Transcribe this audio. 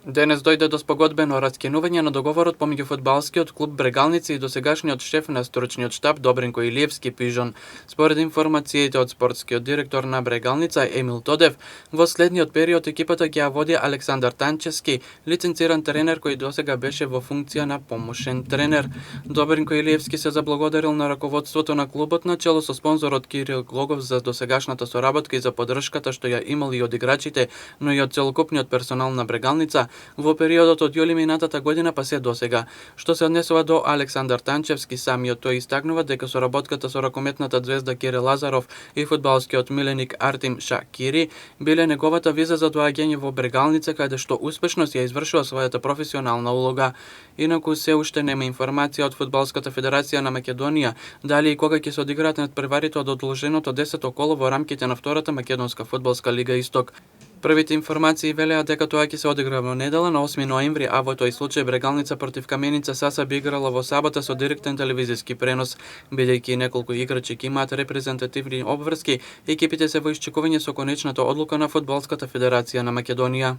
Денес дојде до спогодбено раскинување на договорот помеѓу фудбалскиот клуб Брегалница и досегашниот шеф на стручниот штаб Добринко Илиевски Пижон. Според информациите од спортскиот директор на Брегалница Емил Тодев, во следниот период екипата ќе ја води Александар Танчевски, лиценциран тренер кој досега беше во функција на помошен тренер. Добринко Илиевски се заблагодарил на раководството на клубот на чело со спонзорот Кирил Глогов за досегашната соработка и за поддршката што ја имал и од играчите, но и од целокупниот персонал на Брегалница во периодот од јули минатата година па се досега. Што се однесува до Александар Танчевски, самиот тој истакнува дека соработката со ракометната звезда Кирил Лазаров и фудбалскиот миленик Артем Шакири биле неговата виза за доаѓање во Брегалница, каде што успешно ја извршува својата професионална улога. Инаку се уште нема информација од Фудбалската федерација на Македонија дали и кога ќе се одиграат надпреварите од одложеното 10-то коло во рамките на втората македонска фудбалска лига Исток. Првите информации велеа дека тоа ќе се одигра во недела на 8 ноември, а во тој случај Брегалница против Каменица САСА би играла во сабота со директен телевизиски пренос. Бидејќи неколку играчи ќе имаат репрезентативни обврски, екипите се во исчекување со конечната одлука на Фудбалската федерација на Македонија.